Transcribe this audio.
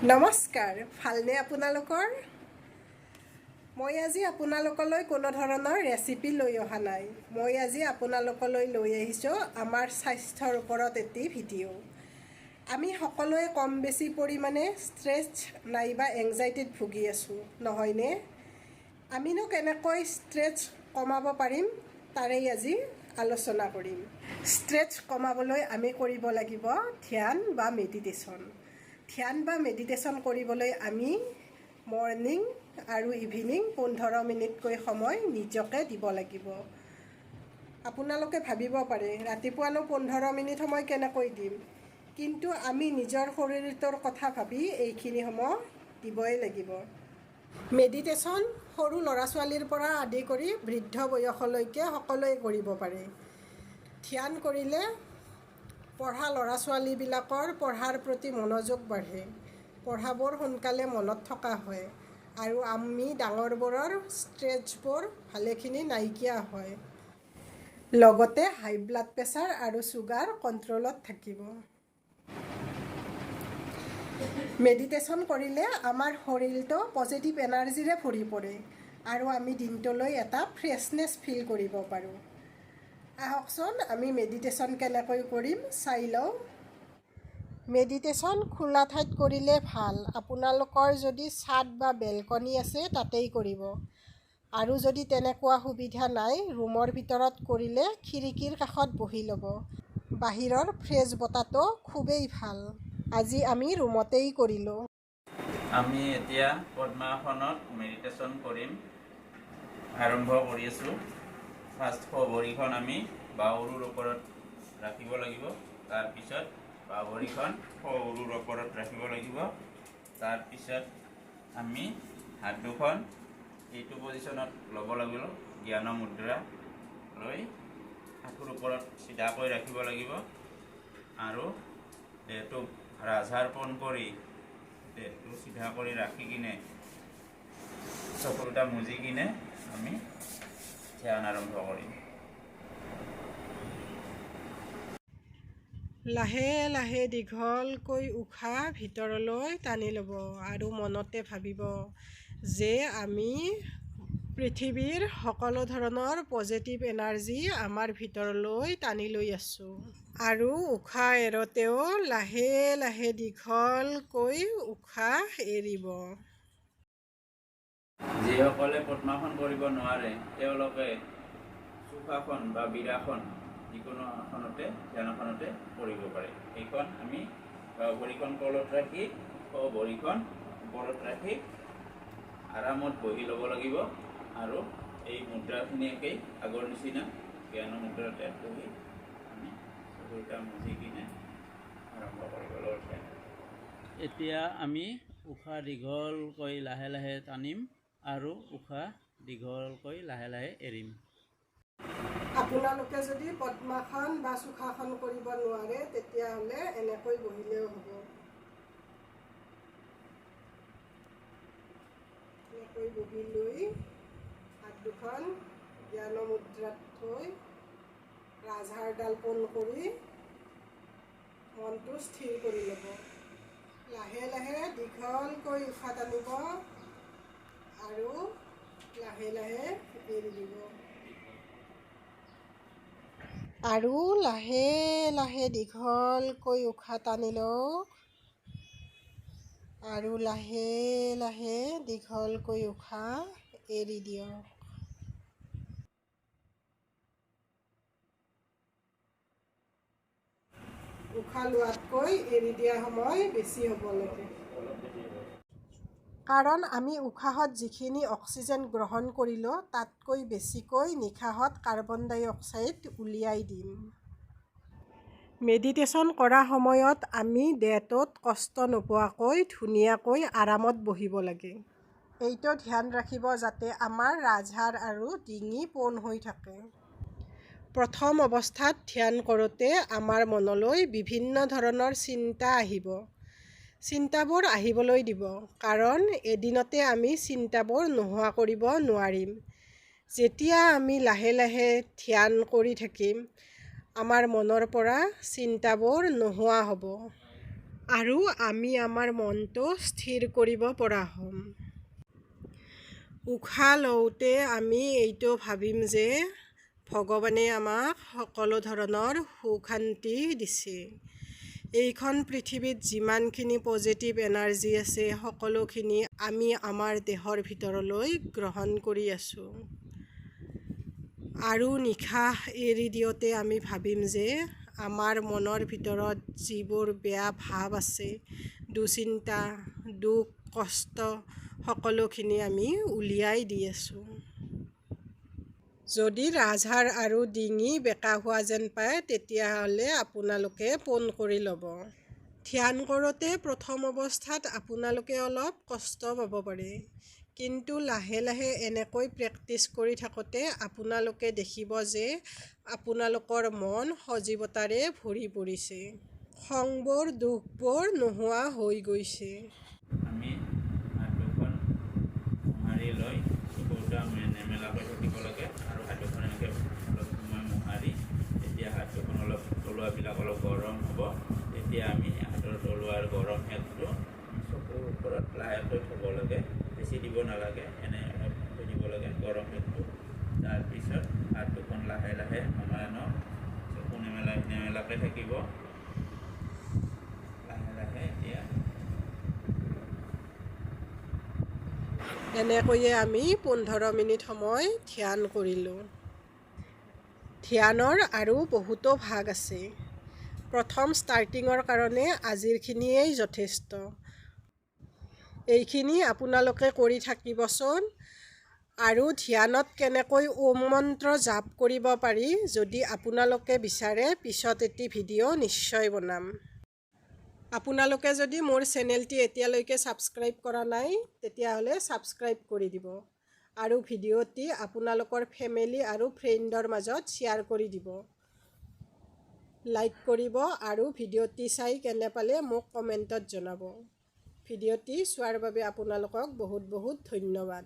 নমস্কাৰ, ভালনে আপোনালোকৰ? মই আজি আপোনালোকলৈ কোনো ধৰণৰ ৰেচিপি লৈ অহা নাই। মই আজি আপোনালোকলৈ লৈ আহিছোঁ আমাৰ স্বাস্থ্যৰ ওপৰত এটি ভিডিঅ'। আমি সকলোৱে কম বেছি পৰিমাণে ষ্ট্ৰেছ নাইবা এংজাইটিত ভুগি আছোঁ, নহয়নে? আমিনো কেনেকৈ ষ্ট্ৰেছ কমাব পাৰিম তাৰেই আজি আলোচনা কৰিম। ষ্ট্ৰেছ কমাবলৈ আমি কৰিব লাগিব ধ্যান বা মেডিটেশ্যন। ধ্যান বা মেডিটেশ্যন কৰিবলৈ আমি মৰ্ণিং আৰু ইভিনিং 15 মিনিটকৈ সময় নিজকে দিব লাগিব। আপোনালোকে ভাবিব পাৰে ৰাতিপুৱানো 15 মিনিট সময় কেনেকৈ দিম, কিন্তু আমি নিজৰ শৰীৰটোৰ কথা ভাবি এইখিনি সময় দিবই লাগিব। মেডিটেশ্যন সৰু ল'ৰা ছোৱালীৰ পৰা আদি কৰি বৃদ্ধ বয়সলৈকে সকলোৱে কৰিব পাৰে। ধ্যান কৰিলে পঢ়া ল'ৰা ছোৱালীবিলাকৰ পঢ়াৰ প্ৰতি মনোযোগ বাঢ়ে, পঢ়াবোৰ সোনকালে মনত থকা হয় আৰু আমি ডাঙৰবোৰৰ ষ্ট্ৰেছবোৰ ভালেখিনি নাইকিয়া হয়। লগতে হাই ব্লাড প্ৰেছাৰ আৰু চুগাৰ কণ্ট্ৰলত থাকিব। মেডিটেশ্যন কৰিলে আমাৰ শৰীৰটো পজিটিভ এনাৰ্জিৰে ভৰি পৰে আৰু আমি দিনটোলৈ এটা ফ্ৰেছনেছ ফিল কৰিব পাৰোঁ। আহকচোন আমি মেডিটেশ্যন কেনেকৈ কৰিম চাই লওঁ। মেডিটেশ্যন খোলা ঠাইত কৰিলে ভাল। আপোনালোকৰ যদি ছাদ বা বেলকনি আছে তাতেই কৰিব, আৰু যদি তেনেকুৱা সুবিধা নাই ৰুমৰ ভিতৰত কৰিলে খিৰিকীৰ কাষত বহি ল'ব। বাহিৰৰ ফ্ৰেছ বতাহটো খুবেই ভাল। আজি আমি ৰুমতেই কৰিলোঁ। আমি এতিয়া পদ্মাসনত মেডিটেশ্যন কৰিম। আৰম্ভ কৰি আছোঁ। ফাৰ্ষ্ট ভৰিখন আমি বাহুৰ ওপৰত ৰাখিব লাগিব। তাৰপিছত ভৰিখন সৰুৰ ওপৰত ৰাখিব লাগিব। তাৰপিছত আমি হাত দুখন এইটো পজিশ্যনত ল'ব লাগিব। জ্ঞান মুদ্ৰা লৈ হাতৰ ওপৰত চিধাকৈ ৰাখিব লাগিব আৰু দেহটোক ৰাজহাৰ্পণ কৰি দেহটো চিধা কৰি ৰাখি কিনে চকু দুটা মুজি কিনে আমি ধ্যান আৰম্ভ কৰিম। লাহে লাহে দীঘলকৈ উশাহ ভিতৰলৈ টানি ল'ব আৰু মনতে ভাবিব যে আমি পৃথিৱীৰ সকলো ধৰণৰ পজিটিভ এনাৰ্জি আমাৰ ভিতৰলৈ টানি লৈ আছোঁ। আৰু উশাহ এৰোঁতেও লাহে লাহে দীঘলকৈ উশাহ এৰিব। যিসকলে পদ্মাসন কৰিব নোৱাৰে তেওঁলোকে সুখাসন বা বীৰাসন যিকোনো আসনতে ধ্যানাসনতে কৰিব পাৰে। এইখন আমি ভৰিখন তলত ৰাখি ভৰিখন ওপৰত ৰাখি আৰামত বহি ল'ব লাগিব আৰু এই মুদ্ৰাখিনি একেই আগৰ নিচিনা জ্ঞান মুদ্ৰাতে বহি আমি চকুটা মুজি কিনে আৰম্ভ কৰিব লাগিব। এতিয়া আমি উশাহ দীঘলকৈ লাহে লাহে টানিম আৰু উশাহ দীঘলকৈ লাহে লাহে এৰিম। আপোনালোকে যদি পদ্মাসন বা সুখাসন কৰিব নোৱাৰে তেতিয়াহ'লে এনেকৈ বহিলেও হ'ব। এনেকৈ বহি লৈ হাত দুখন জ্ঞান মুদ্ৰাত থৈ ৰাজহাড়ডাল পোন কৰি মনটো স্থিৰ কৰি ল'ব। লাহে লাহে দীঘলকৈ উশাহ টানিব আৰু লাহে লাহে এৰি দিব। আৰু লাহে লাহে দীঘলকৈ উশাহ টানি লওক আৰু লাহে লাহে দীঘলকৈ উশাহ এৰি দিয়ক। উশাহ লোৱাতকৈ এৰি দিয়া সময় বেছি হ'ব লাগে, কাৰণ আমি উশাহত যিখিনি অক্সিজেন গ্ৰহণ কৰিলোঁ তাতকৈ বেছিকৈ নিশাহত কাৰ্বন ডাই অক্সাইড উলিয়াই দিম। মেডিটেশ্যন কৰা সময়ত আমি দেহটোত কষ্ট নোপোৱাকৈ ধুনীয়াকৈ আৰামত বহিব লাগে। এইটো ধ্যান ৰাখিব যাতে আমাৰ ৰাজহাড় আৰু ডিঙি পোন হৈ থাকে। প্ৰথম অৱস্থাত ধ্যান কৰোঁতে আমাৰ মনলৈ বিভিন্ন ধৰণৰ চিন্তা আহিব। চিন্তাবোৰ আহিবলৈ দিব, কাৰণ এদিনতে আমি চিন্তাবোৰ নোহোৱা কৰিব নোৱাৰিম। যেতিয়া আমি লাহে লাহে ধ্যান কৰি থাকিম আমাৰ মনৰ পৰা চিন্তাবোৰ নোহোৱা হ'ব আৰু আমি আমাৰ মনটো স্থিৰ কৰিব পৰা হ'ম। উশাহ লওঁতে আমি এইটো ভাবিম যে ভগৱানে আমাক সকলো ধৰণৰ সুখ শান্তি দিছে। এইখন পৃথিৱীত যিমানখিনি পজিটিভ এনাৰ্জি আছে সকলোখিনি আমি আমাৰ দেহৰ ভিতৰলৈ গ্ৰহণ কৰি আছোঁ। আৰু নিশাহ এৰি দিওঁতে আমি ভাবিম যে আমাৰ মনৰ ভিতৰত যিবোৰ বেয়া ভাৱ আছে, দুশ্চিন্তা, দুখ, কষ্ট সকলোখিনি আমি উলিয়াই দি আছোঁ। যদি ৰাজহাড় আৰু ডিঙি বেকা হোৱা যেন পায় তেতিয়াহ'লে আপোনালোকে পোন কৰি ল'ব। ধ্যান কৰোঁতে প্ৰথম অৱস্থাত আপোনালোকে অলপ কষ্ট পাব পাৰে, কিন্তু লাহে লাহে এনেকৈ প্ৰেক্টিছ কৰি থাকোঁতে আপোনালোকে দেখিব যে আপোনালোকৰ মন সজীৱতাৰে ভৰি পৰিছে। খংবোৰ, দুখবোৰ নোহোৱা হৈ গৈছে। আমি হাত দুখন মোহাৰি লৈ চকুটা নেমেলাকৈ থাকিব লাগে আৰু হাত দুখন এনেকৈ অলপ সময় মোহাৰি যেতিয়া হাত দুখন অলপ তলুৱাবিলাক অলপ গৰম হ'ব তেতিয়া আমি হাতৰ তলুৱাৰ গৰম শেকটো চকুৰ ওপৰত লাহেকৈ থ'ব লাগে, বেছি দিব নালাগে, এনে অলপ থৈ দিব লাগে গৰম শেকটো। তাৰপিছত হাত দুখন লাহে লাহে নমাই চকু নেমেলাকৈ থাকিব। লাহে লাহে এতিয়া এনেকৈয়ে আমি 15 মিনিট সময় ধ্যান কৰিলোঁ। ধ্যানৰ আৰু বহুতো ভাগ আছে। প্ৰথম ষ্টাৰ্টিঙৰ কাৰণে আজিৰখিনিয়েই যথেষ্ট। এইখিনি আপোনালোকে কৰি থাকিবচোন। আৰু ধ্যানত কেনেকৈ ওম মন্ত্ৰ জাপ কৰিব পাৰি যদি আপোনালোকে বিচাৰে পিছত এটি ভিডিঅ' নিশ্চয় বনাম। আপোনালোকে যদি মোৰ চেনেলটি এতিয়ালৈকে ছাবস্ক্ৰাইব কৰা নাই তেতিয়াহ'লে ছাবস্ক্ৰাইব কৰি দিব আৰু ভিডিঅ'টি আপোনালোকৰ ফেমিলি আৰু ফ্ৰেণ্ডৰ মাজত শ্বেয়াৰ কৰি দিব। লাইক কৰিব আৰু ভিডিঅ'টি চাই কেনে পালে মোক কমেণ্টত জনাব। ভিডিঅ'টি চোৱাৰ বাবে আপোনালোকক বহুত বহুত ধন্যবাদ।